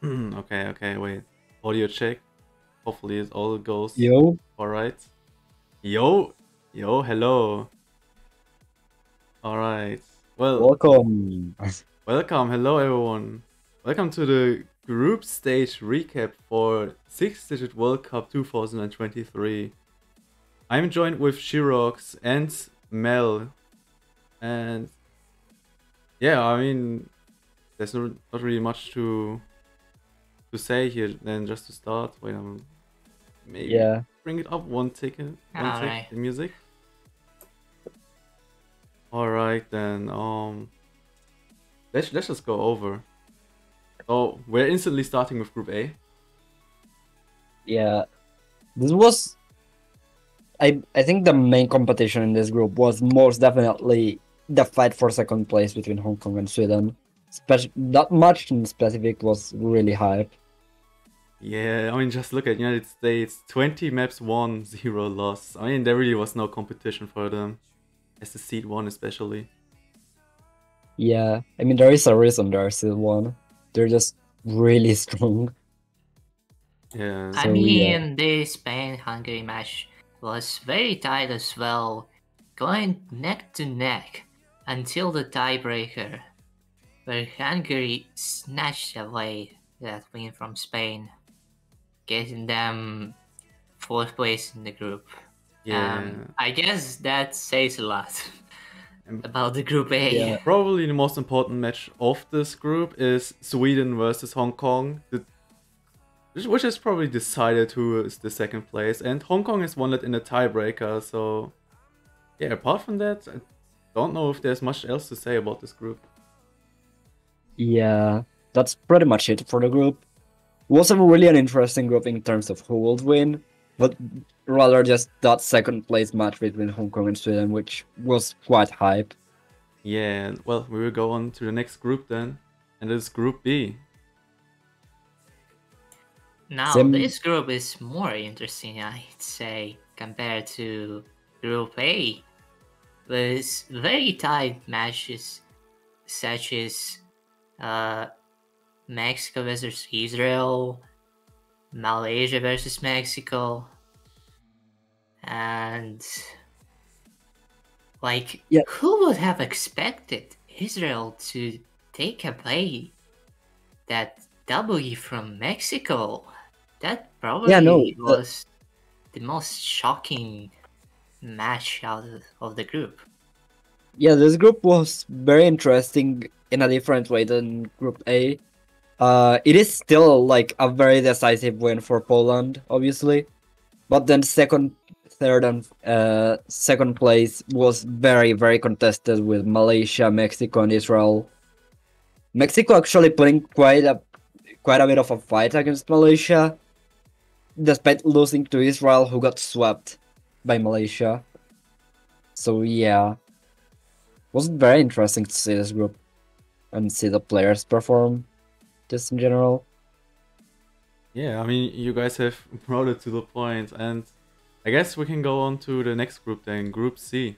Okay, wait. Audio check. Hopefully it all goes Yo, alright. Yo, hello. Alright. Well, welcome. welcome, hello everyone. Welcome to the group stage recap for 6-digit World Cup 2023. I'm joined with Shirox and Mel. And yeah, I mean, there's not really much to say here then just to start. Wait, maybe Yeah, bring it up one tick, Alright. the music. All right then. Let's just go over. So we're instantly starting with Group A. yeah. This was, I think the main competition in this group was most definitely the fight for second place between Hong Kong and Sweden. That much in specific was really hype. Yeah, I mean just look at United States. 20 maps won, 0 loss. I mean there really was no competition for them, as the seed one especially. Yeah, I mean there is a reason they're still one. They're just really strong. Yeah. I So, mean, the Spain-Hungary match was very tight as well, going neck to neck until the tiebreaker, where Hungary snatched away that win from Spain, getting them 4th place in the group. Yeah. I guess that says a lot about the Group A. Yeah. Probably the most important match of this group is Sweden versus Hong Kong, which is probably decided who is the second place, and Hong Kong has won it in a tiebreaker. So yeah, apart from that, I don't know if there's much else to say about this group. Yeah, that's pretty much it for the group. Wasn't really an interesting group in terms of who would win, but rather just that second place match between Hong Kong and Sweden, which was quite hype. Yeah, well, we will go on to the next group then, and it's Group B. Now, Same- this group is more interesting, I'd say, compared to Group A, with very tight matches such as Mexico versus Israel, Malaysia versus Mexico, and Yeah. who would have expected Israel to take away that W from Mexico? That probably was the most shocking match out of the group. Yeah, this group was very interesting in a different way than Group A. It is still like a very decisive win for Poland, obviously, but then second, third, and second place was very, very contested with Malaysia, Mexico, and Israel. Mexico actually putting quite a bit of a fight against Malaysia, despite losing to Israel, who got swept by Malaysia. So yeah, was very interesting to see this group and see the players perform just in general. Yeah, I mean, you guys have brought it to the point, and I guess we can go on to the next group then, Group C.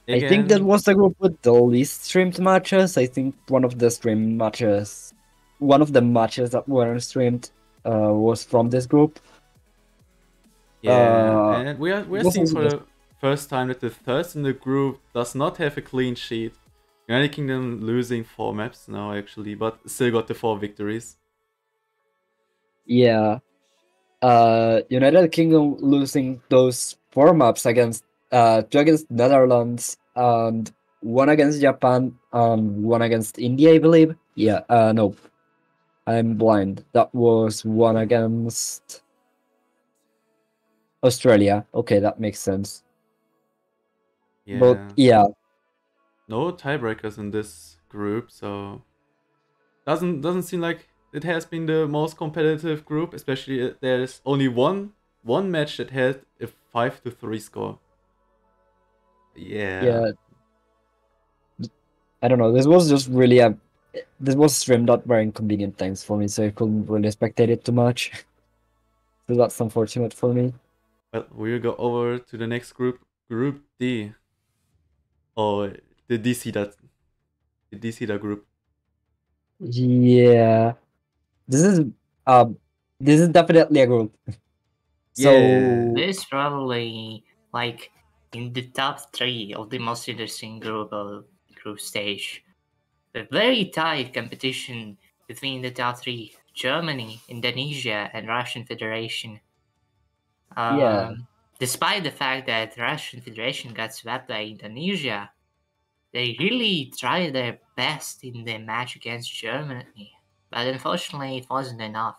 I think that was the group with the least streamed matches. I think one of the matches that weren't streamed was from this group. Yeah, and we are this seeing is for just- the first time that the third in the group does not have a clean sheet. United Kingdom losing 4 maps now actually, but still got the 4 victories. Yeah. United Kingdom losing those 4 maps against 2 against Netherlands and 1 against Japan and 1 against India, I believe. Yeah, no. I'm blind. That was 1 against Australia. Okay, that makes sense. Yeah. But yeah. No tiebreakers in this group, so doesn't seem like it has been the most competitive group, especially there's only one match that had a 5-3 score. Yeah. I don't know. This was just really this was streamed at very inconvenient times for me, so I couldn't really spectate it too much. So that's unfortunate for me. Well, we'll go over to the next group, Group D. Or the DCDA group. Yeah, this is um, this is definitely a group. So Yeah. This is probably like in the top 3 of the most interesting group stage. A very tight competition between the top 3: Germany, Indonesia, and Russian Federation. yeah, Despite the fact that Russian Federation got swept by Indonesia, they really tried their best in the match against Germany, but unfortunately it wasn't enough.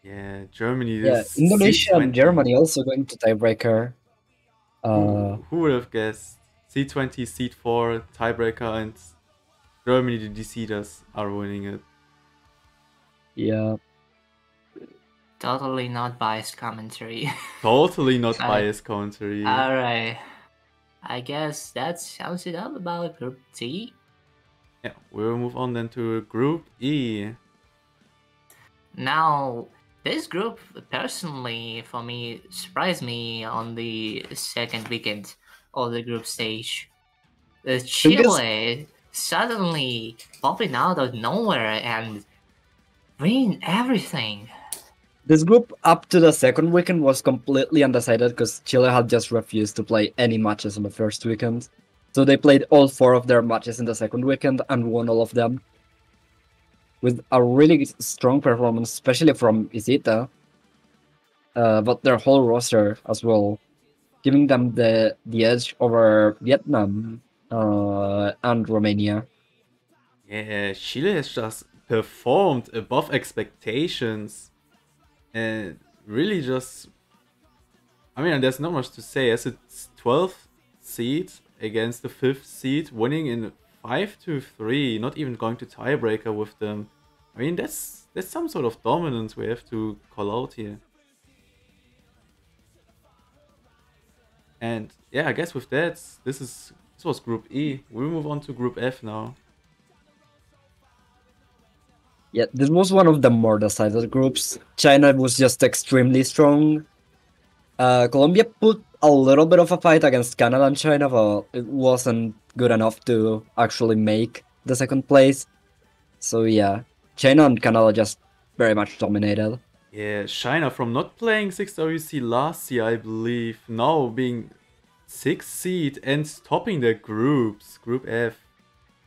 Yeah, Germany yeah, is Indonesia and C20. Germany also going to tiebreaker. Who would have guessed? C20, Seed 4, tiebreaker, and Germany, the DCDAs, are winning it. Yeah, Totally not biased commentary. Totally not biased commentary. Alright. I guess that sums it up about Group D. Yeah, we'll move on then to Group E. Now, this group personally, for me, surprised me on the second weekend of the group stage. Chile suddenly popping out of nowhere and winning everything. this group up to the second weekend was completely undecided because Chile had just refused to play any matches on the first weekend. So they played all 4 of their matches in the second weekend and won all of them. With a really strong performance, especially from Isita, but their whole roster as well, giving them the edge over Vietnam and Romania. Yeah, Chile has just performed above expectations. And really just... I mean, there's not much to say. As it's 12th seed against the 5th seed, winning in 5-3, not even going to tiebreaker with them. I mean, that's some sort of dominance we have to call out here. And yeah, I guess with that, this was Group E. We'll move on to Group F now. Yeah, this was one of the more decided groups. China was just extremely strong. Colombia put a little bit of a fight against Canada and China, but it wasn't good enough to actually make the second place. So yeah, China and Canada just very much dominated. Yeah, China from not playing 6WC last year, I believe, now being 6th seed and topping their groups, Group F.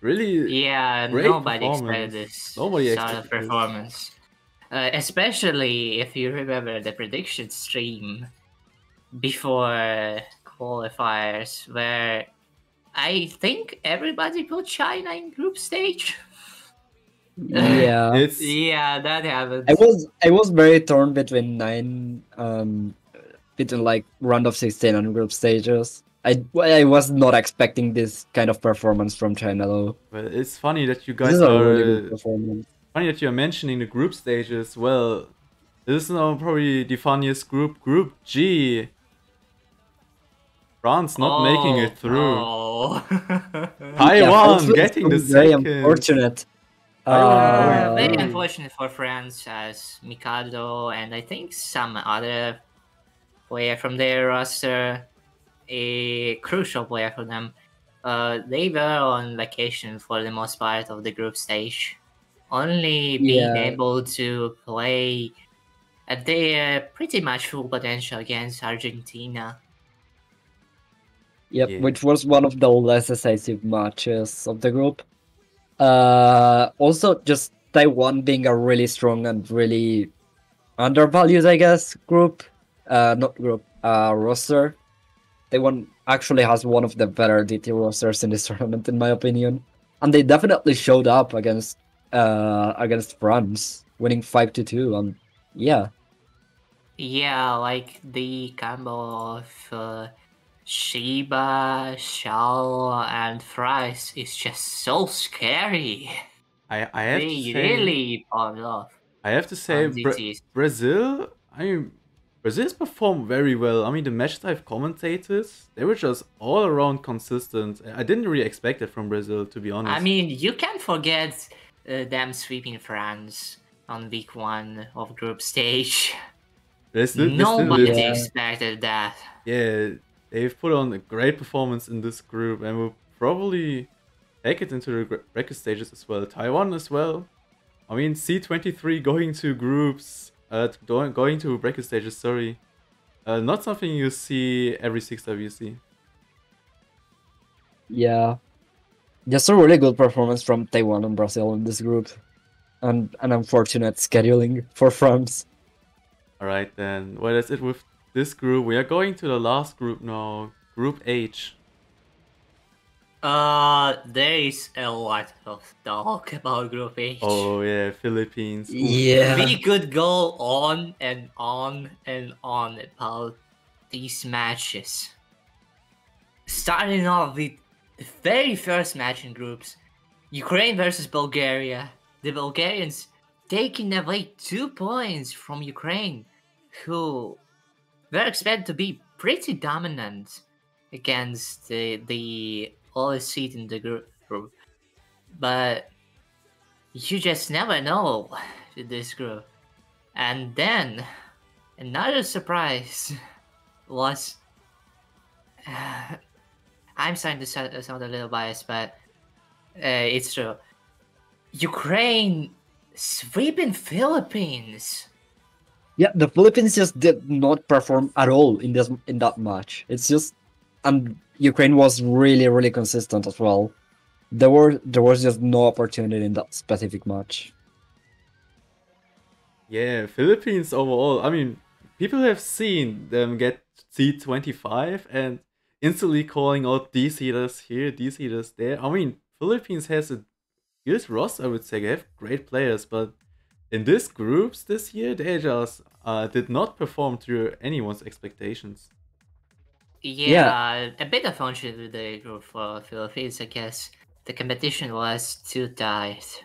Really, yeah, great nobody expected this Nobody sort expected of performance. Especially if you remember the prediction stream before qualifiers, where I think everybody put China in group stage. Yeah, Yeah, that happened. I was very torn between between like round of 16 and group stages. I was not expecting this kind of performance from China though. Well, it's funny that you This guys is a are really good performance. funny that you're mentioning the group stages. Well, this is now probably the funniest group, Group G. France not making it through. Oh. Taiwan getting the very second. unfortunate. Very unfortunate for France, as Mikado and I think some other player from their roster, a crucial player for them. They were on vacation for the most part of the group stage, only being able to play at their pretty much full potential against Argentina. Yep, which was one of the less decisive matches of the group. Also, just Taiwan being a really strong and really undervalued, I guess, roster. Taiwan actually has one of the better DT rosters in this tournament, in my opinion, and they definitely showed up against France, winning 5-2. And yeah, like the combo of Shiba, Shao, and Fries is just so scary. I have they to say, really popped off. I have to say, Brazil. I mean, Brazil's performed very well. I mean, the matches I've commentated, they were just all around consistent. I didn't really expect it from Brazil, to be honest. I mean, you can't forget them sweeping France on week 1 of group stage. Nobody expected that. Yeah, They've put on a great performance in this group and will probably take it into the bracket stages as well. Taiwan as well. I mean, C23 going to groups, going to bracket stages, sorry. Not something you see every 6WC. Yeah. Just a really good performance from Taiwan and Brazil in this group. And an unfortunate scheduling for France. Alright then, well that's it with this group. We are going to the last group now, Group H. There is a lot of talk about Group H. Oh yeah, Philippines. Oof. Yeah. We could go on and on and on about these matches. Starting off with the very first match in groups, Ukraine versus Bulgaria. The Bulgarians taking away 2 points from Ukraine, who were expected to be pretty dominant against the lowest seed in the group. But you just never know with this group. And then another surprise was I'm starting to sound a little biased, but it's true. Ukraine sweeping Philippines. Yeah, the Philippines just did not perform at all in that match. It's just, and Ukraine was really consistent as well. There was just no opportunity in that specific match. Yeah, Philippines overall. I mean, people have seen them get C25 and instantly calling out D-seeders here, D-seeders there. I mean, Philippines has a good roster, I would say. They have great players, but in these groups this year, they just did not perform to anyone's expectations. Yeah, a bit of ownership with the group for Philippines, I guess. The competition was too tight.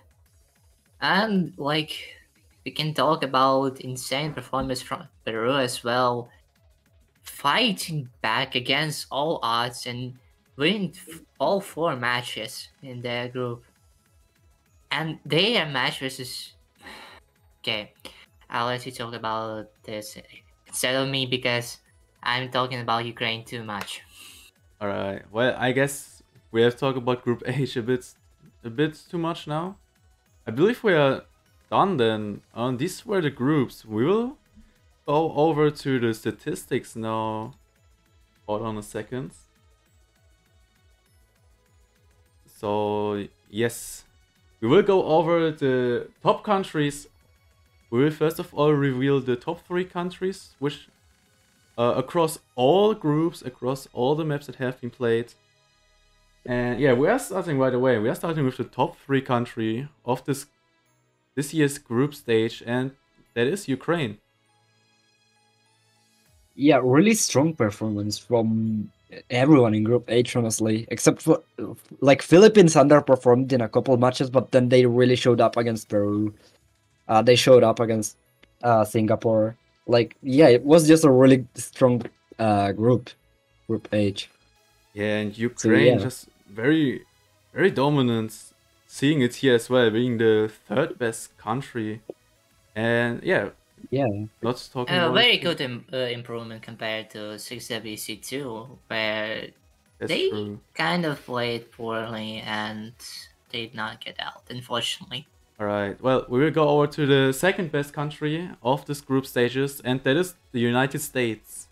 And, like, we can talk about insane performance from Peru as well. Fighting back against all odds and winning all 4 matches in their group. And their match versus... Okay, I'll let you talk about this instead of me because I'm talking about Ukraine too much. Alright, well, I guess we have talked about Group H a bit too much now. I believe we are done then. These were the groups. We will go over to the statistics now. Hold on a second. So, yes. We will go over the top countries. We will first of all reveal the top 3 countries, which across all groups, across all the maps that have been played. And yeah, we are starting right away. We are starting with the top 3 country of this year's group stage, and that is Ukraine. Yeah, really strong performance from everyone in Group H, honestly. Except for, like, Philippines underperformed in a couple matches, but then they really showed up against Peru. They showed up against Singapore. Like, yeah, it was just a really strong Group H. Yeah, and Ukraine just very dominant. Seeing it here as well, being the 3rd best country. And yeah, lots talking about very good improvement compared to 6WC2, where they kind of played poorly and did not get out, unfortunately. Alright, well, we will go over to the 2nd best country of this group stages, and that is the United States.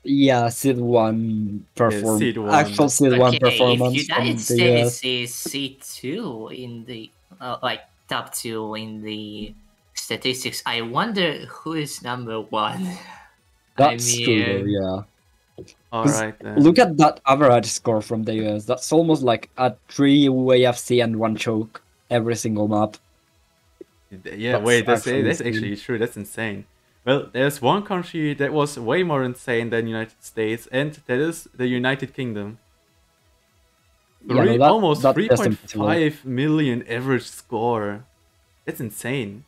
Yeah, Seed 1 performance. Seed 1. Actual Seed 1 performance. If United States is Seed 2 in the, like, top 2 in the statistics, I wonder who is number 1. That's true, yeah. Alright then. Look at that average score from the US. That's almost like a 3 AFC and 1 choke every single map. Yeah, wait, that's actually true. That's insane. Well, there's one country that was way more insane than United States, and that is the United Kingdom. Almost 3.5 million average score. That's insane.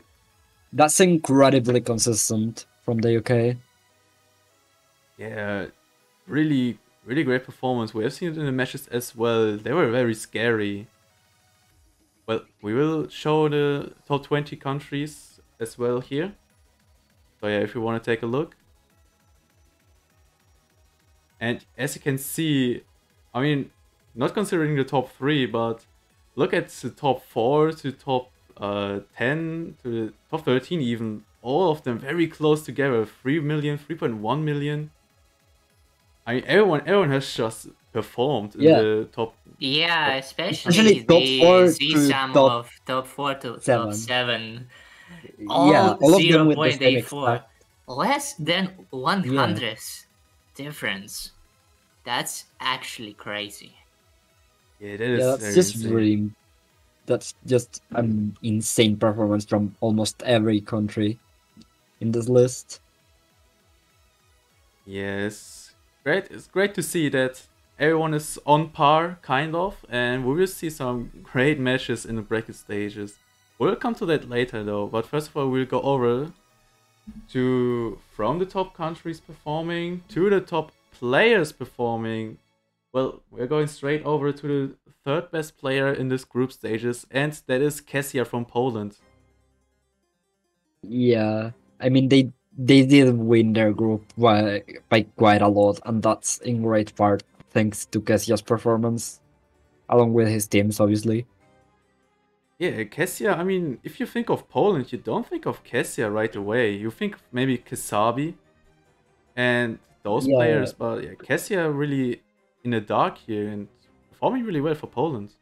That's incredibly consistent from the UK. Yeah, really great performance. We have seen it in the matches as well. They were very scary. Well, we will show the top 20 countries as well here. So yeah, if you want to take a look. And as you can see, I mean, not considering the top 3, but look at the top 4 to top 10 to the top 13 even. All of them very close together. 3 million, 3.1 million. I mean, everyone has just performed in Yeah. the top. Yeah, Especially especially top the 4 Z to sum top of top 4 to 7. top 7. Yeah, All all of them with the same 0.84. exact. Less than one Yeah. hundredth difference. That's actually crazy. Yeah, that is Yeah, that's very just insane. really. That's just an insane performance from almost every country in this list. Yes, great. It's great to see that everyone is on par, kind of, and we will see some great matches in the bracket stages. We'll come to that later, though. But first of all, we'll go over to from the top countries performing to the top players performing. Well, we're going straight over to the third best player in this group stages, and that is Kessia from Poland. Yeah, I mean they did win their group by quite a lot, and that's in great part thanks to Kessia's performance, along with his teams, obviously. Yeah, Kessia, I mean, if you think of Poland, you don't think of Kessia right away. You think of maybe Kasabi and those Yeah. players, but yeah, Kessia really in the dark here and performing really well for Poland.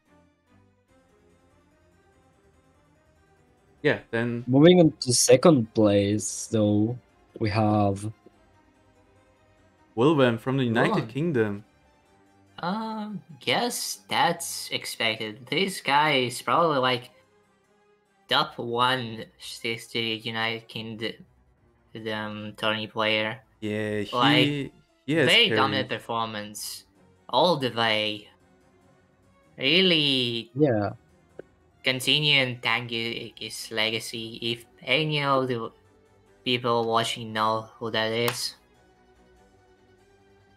Yeah, then Moving on to second place, though, we have Wilhelm from the United Wilhelm. Kingdom. Guess that's expected. This guy is probably like top 160 United Kingdom tourney player. Yeah, he Like, has very carried. dominant performance all the way. Really yeah. continuing Tangu's legacy. If any of the people watching know who that is,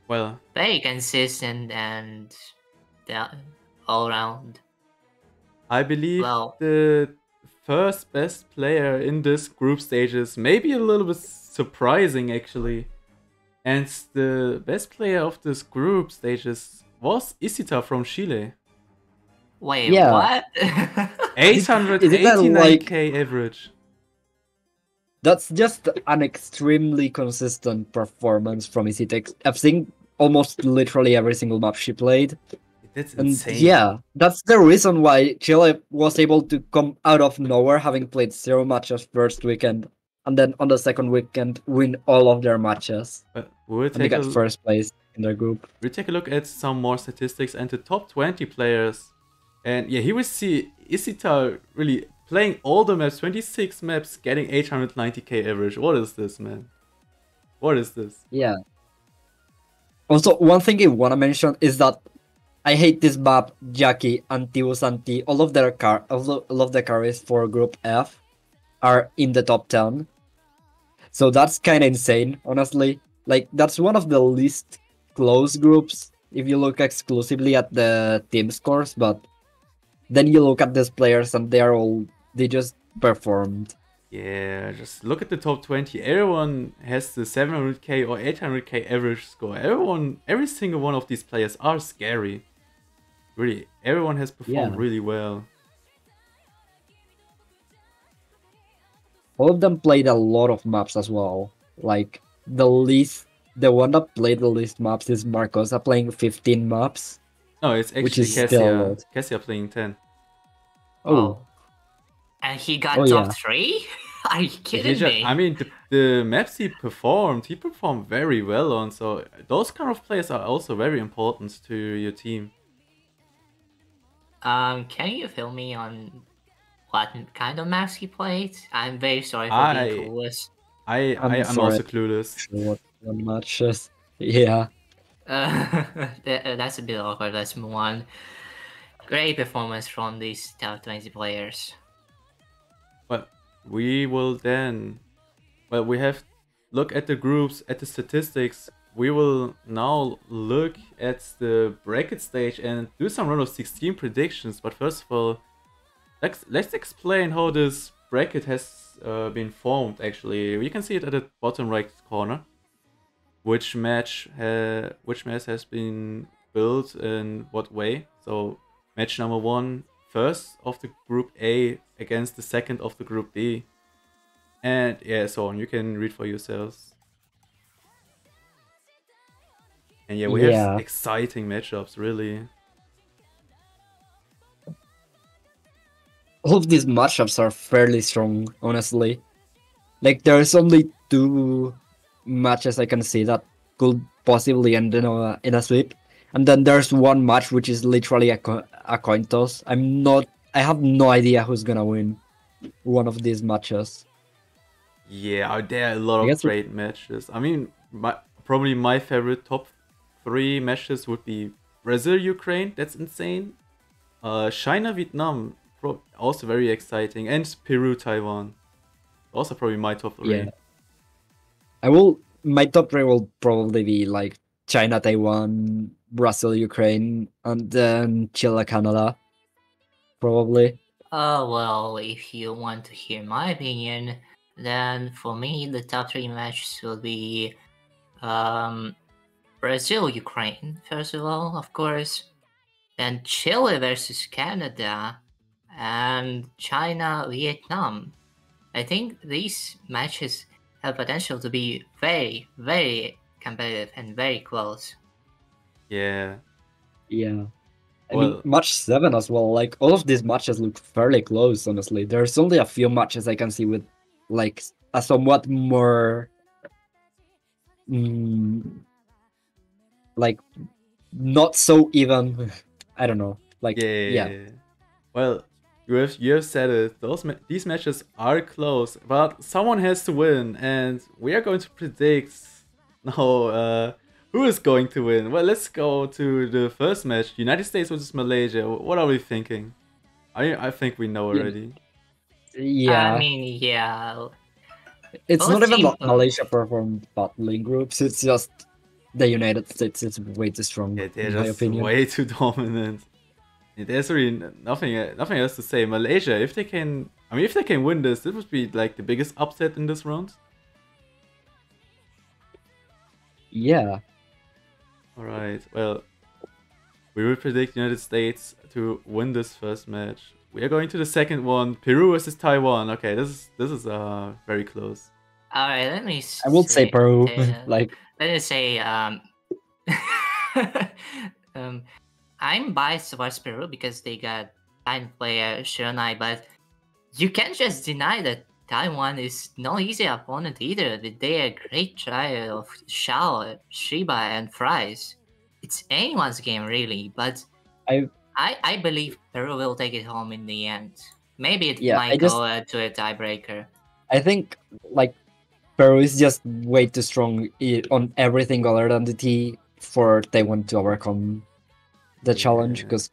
Well, very consistent and all around. I believe Well, the first best player in this group stages maybe a little bit surprising actually. And the best player of this group stages was Isita from Chile. wait, Yeah. what? 889k average. That's just an extremely consistent performance from Isitex. I've seen almost literally every single map she played. That's And insane. yeah, that's the reason why Chile was able to come out of nowhere, having played 0 matches first weekend, and then on the second weekend win all of their matches. We'll And they take, got first place in their group. we'll take a look at some more statistics and the top 20 players. And yeah, here we see Isita really playing all the maps, 26 maps, getting 890k average. What is this, man? What is this? Yeah. Also, one thing I want to mention is that I hate this map, Jackie, Antiu, Santi, all of the carries for Group F are in the top 10. So that's kind of insane, honestly. Like, that's one of the least close groups if you look exclusively at the team scores, but then you look at these players and they just performed. Yeah, just look at the top 20. Everyone has the 700k or 800k average score. Every single one of these players are scary. Really, everyone has performed really well. All of them played a lot of maps as well. Like, the one that played the least maps is Marcosa playing 15 maps. No, it's actually which is still a lot. Cassia playing 10. Oh. And he got top 3? Are you kidding me? I mean, the maps he performed very well on. So those kind of players are also very important to your team. Can you fill me on what kind of maps he played? I'm very sorry for being clueless. I'm also clueless. What matches? Yeah. That's a bit awkward. Let's move on. Great performance from these top 20 players. Well, we have look at the groups, at the statistics. We will now look at the bracket stage and do some round of 16 predictions. But first of all, let's explain how this bracket has been formed. Actually, you can see it at the bottom right corner. which match has been built in what way. So match number 1, first of the group A against the second of the group B. And yeah, so on. You can read for yourselves. And yeah, we have Yeah. exciting matchups, really. All of these matchups are fairly strong, honestly. Like, there's only 2 matches I can see that could possibly end in a sweep, and then there's one match which is literally a coin toss. I have no idea who's gonna win one of these matches. Yeah, there are a lot I of guess great matches. I mean, probably my favorite top 3 matches would be Brazil, Ukraine. That's insane. China, Vietnam, also very exciting, and Peru, Taiwan. Also probably my top 3. Yeah. My top 3 will probably be like China, Taiwan, Brazil, Ukraine, and then Chile, Canada. Probably. Oh, well, if you want to hear my opinion, then for me, the top 3 matches will be Brazil, Ukraine, first of all, of course, then Chile versus Canada, and China, Vietnam. I think these matches have potential to be very, very competitive and very close. Yeah. Yeah. I Well, mean, match 7 as well. Like, all of these matches look fairly close, honestly. There's only a few matches I can see with, like, a somewhat more, like, not so even. I don't know. Like, yeah. yeah. Well, you have said it. These matches are close, but someone has to win, and we are going to predict now who is going to win. Well, let's go to the first match: United States versus Malaysia. What are we thinking? I think we know already. Yeah. I mean, yeah. It's both not even team- that Malaysia performed badly in groups. It's just the United States is way too strong, Yeah, they're in my just opinion. way too dominant. Yeah, there's really nothing else to say. Malaysia, if they can win this, it would be like the biggest upset in this round. Yeah. All right. Well, we will predict United States to win this first match. We are going to the second one: Peru versus Taiwan. Okay, this is very close. All right, let me. I would say Peru. Like, let me say, I'm biased towards Peru because they got fine player Shiranai, but you can't just deny that Taiwan is no easy opponent either. They are a great trio of Shao, Shiba, and Fries. It's anyone's game really, but I believe Peru will take it home in the end. Maybe it might go to a tiebreaker. I think like Peru is just way too strong on everything other than the T for Taiwan to overcome the challenge, because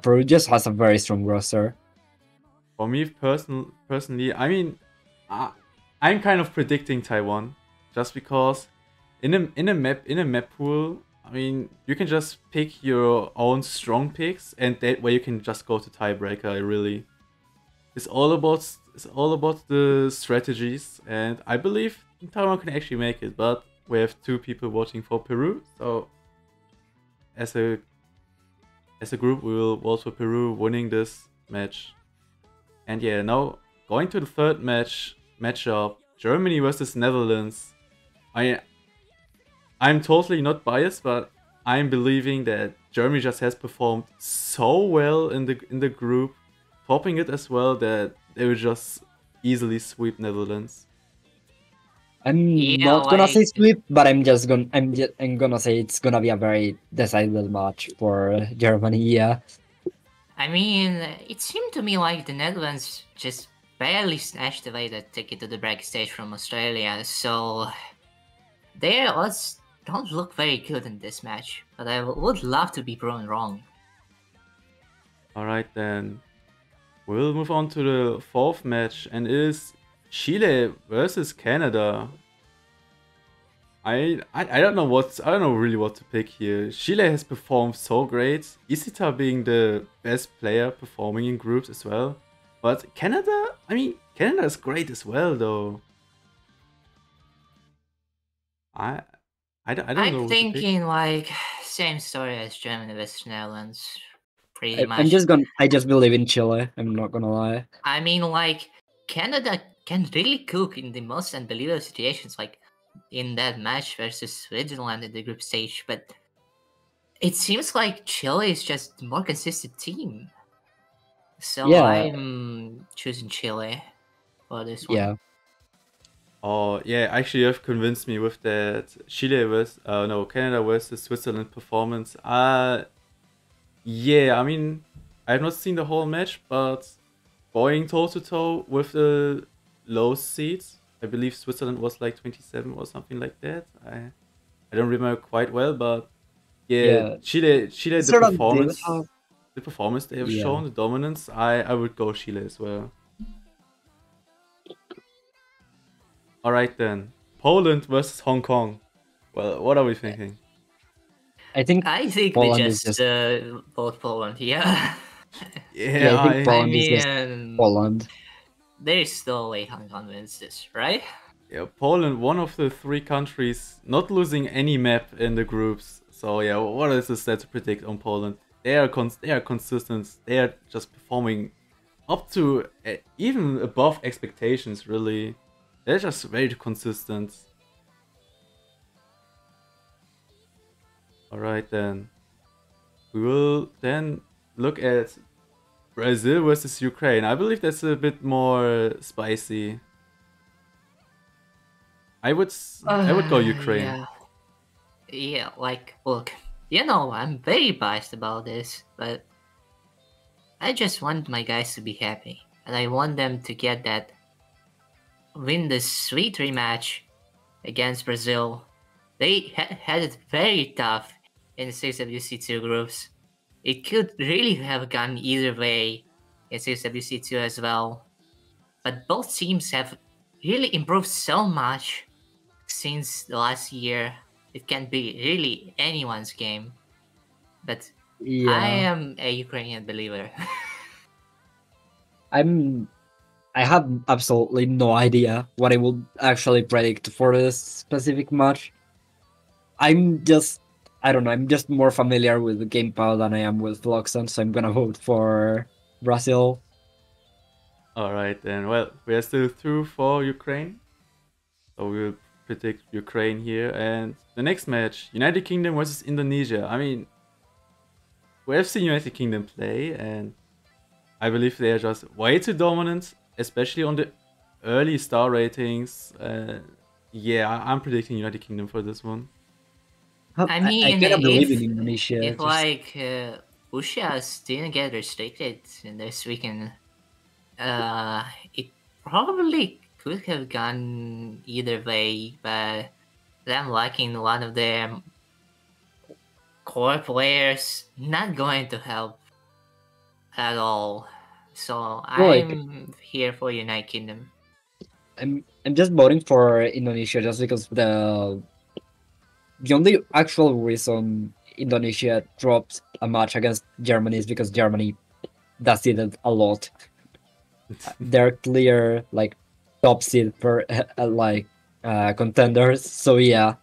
Peru just has a very strong roster. For me personally, I mean, I'm kind of predicting Taiwan just because in a map pool, I mean, you can just pick your own strong picks, and that way you can just go to tiebreaker. Really, it's all about the strategies, and I believe Taiwan can actually make it. But we have 2 people voting for Peru, so as a group, we will vote for Peru winning this match. And yeah, now going to the third matchup: Germany versus Netherlands. I'm totally not biased, but I'm believing that Germany just has performed so well in the group, topping it as well, that they will just easily sweep Netherlands. I'm not gonna say sweep, but I'm gonna say it's gonna be a very decided match for Germany. Yeah. I mean, it seemed to me like the Netherlands just barely snatched away the ticket to the bracket stage from Australia, so their odds don't look very good in this match, but I would love to be proven wrong. Alright then, we'll move on to the fourth match, and it is Chile versus Canada. I don't know really what to pick here. Chile has performed so great, Isita being the best player performing in groups as well. But Canada, I mean, Canada is great as well though. I I don't know I'm what to pick. thinking like same story as Germany versus Netherlands, pretty much. I just believe in Chile. I'm not gonna lie. I mean, like, Canada can really cook in the most unbelievable situations, like in that match versus Switzerland in the group stage, but it seems like Chile is just the more consistent team. So Yeah. I'm choosing Chile for this one. Yeah. Oh yeah, actually you've convinced me with that Canada versus Switzerland performance. Yeah, I mean I've not seen the whole match, but going toe to toe with the low seeds, I believe Switzerland was like 27 or something like that. I don't remember quite well, but yeah, Chile the Switzerland did have. performance they have Yeah. shown, the dominance, I would go Chile as well. Alright then. Poland versus Hong Kong. Well, what are we thinking? I think we Poland is just vote Poland, yeah. Yeah, I think Poland is just Poland. There is no way Hong Kong wins this, right? Yeah, Poland, one of the 3 countries not losing any map in the groups. So yeah, what is the stat to predict on Poland? They are consistent. They are just performing up to even above expectations. Really, they're just very consistent. All right then, we will then look at Brazil versus Ukraine. I believe that's a bit more spicy. I would go Ukraine. Yeah, like, look, you know, I'm very biased about this, but I just want my guys to be happy, and I want them to get that win the sweet rematch against Brazil. They had it very tough in the 6WC2 groups. It could really have gone either way in 6WC2 as well, but both teams have really improved so much since the last year. It can be really anyone's game, but Yeah. I am a Ukrainian believer. I have absolutely no idea what I would actually predict for this specific match. I don't know, I'm just more familiar with the gamepad than I am with Vloxen, so I'm gonna vote for Brazil. Alright then, well, we are still through for Ukraine. So we'll predict Ukraine here. And the next match, United Kingdom versus Indonesia. I mean, we have seen United Kingdom play, and I believe they are just way too dominant, especially on the early star ratings. Yeah, I'm predicting United Kingdom for this one. I mean, I cannot believe in Indonesia. If like Ushas didn't get restricted in this weekend, it probably could have gone either way, but them lacking one of their core players not going to help at all. So I'm here for United Kingdom. I'm just voting for Indonesia just because the only actual reason Indonesia dropped a match against Germany is because Germany does it a lot. They're clear like top seed for contenders. So yeah,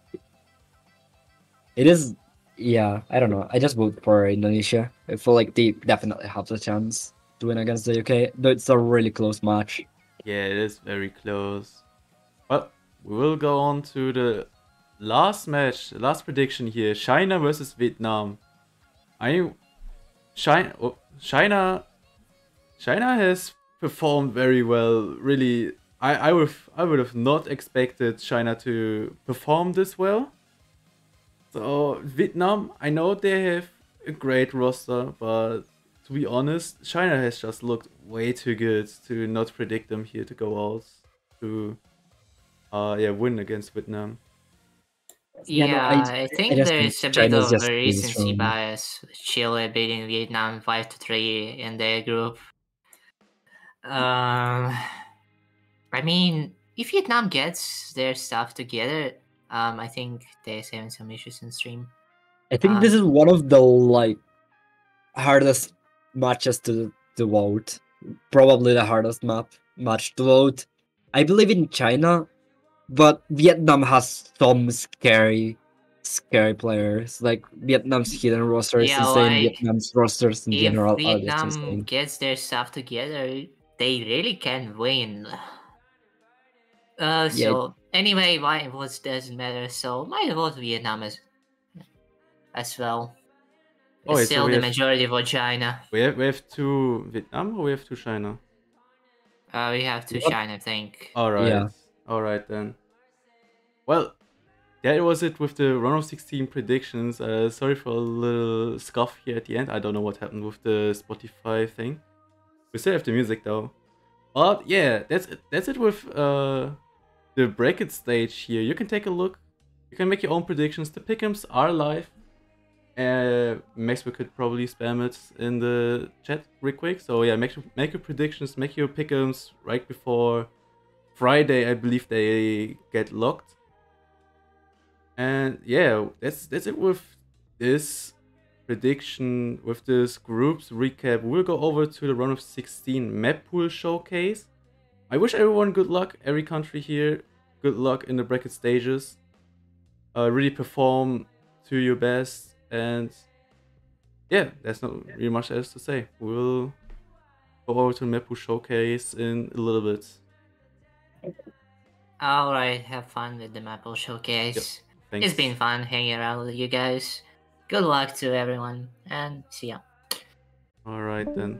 it is. Yeah, I don't know. I just vote for Indonesia. I feel like they definitely have the chance to win against the UK. Though it's a really close match. Yeah, it is very close. But we will go on to the last match, last prediction here. China versus Vietnam. China has performed very well. Really, I would have not expected China to perform this well. So Vietnam, I know they have a great roster, but to be honest, China has just looked way too good to not predict them here to go out to win against Vietnam. Yeah, I think there's a bit of a recency bias. Chile beating Vietnam 5-3 in their group. I mean, if Vietnam gets their stuff together, I think they're having some issues in stream. I think this is one of the hardest matches to vote. Probably the hardest match to vote. I believe in China, but Vietnam has some scary scary players. Like Vietnam's hidden roster is Yeah, insane. like, Vietnam's rosters in if general are just Vietnam insane. gets their stuff together, they really can win. Yeah. So anyway, my vote doesn't matter. So my vote Vietnam as well. Oh, It's so still we the have- majority for China. We have two Vietnam or we have two China? We have to What? China, I think. Alright. Yeah. Alright then. Well, that was it with the round of 16 predictions. Sorry for a little scuff here at the end. I don't know what happened with the Spotify thing. We still have the music though. But yeah, that's it with the bracket stage here. You can take a look. You can make your own predictions. The pick'ems are live. Max, we could probably spam it in the chat real quick. So yeah, make your predictions, make your pick'ems right before Friday. I believe they get locked. And yeah, that's it with this prediction, with this groups recap. We'll go over to the round of 16 map pool showcase. I wish everyone good luck, every country here. Good luck in the bracket stages. Really perform to your best, and yeah, there's not really much else to say. We'll go over to the map pool showcase in a little bit. Alright, have fun with the Maple Showcase. Thanks. It's been fun hanging around with you guys. Good luck to everyone, and see ya. Alright then.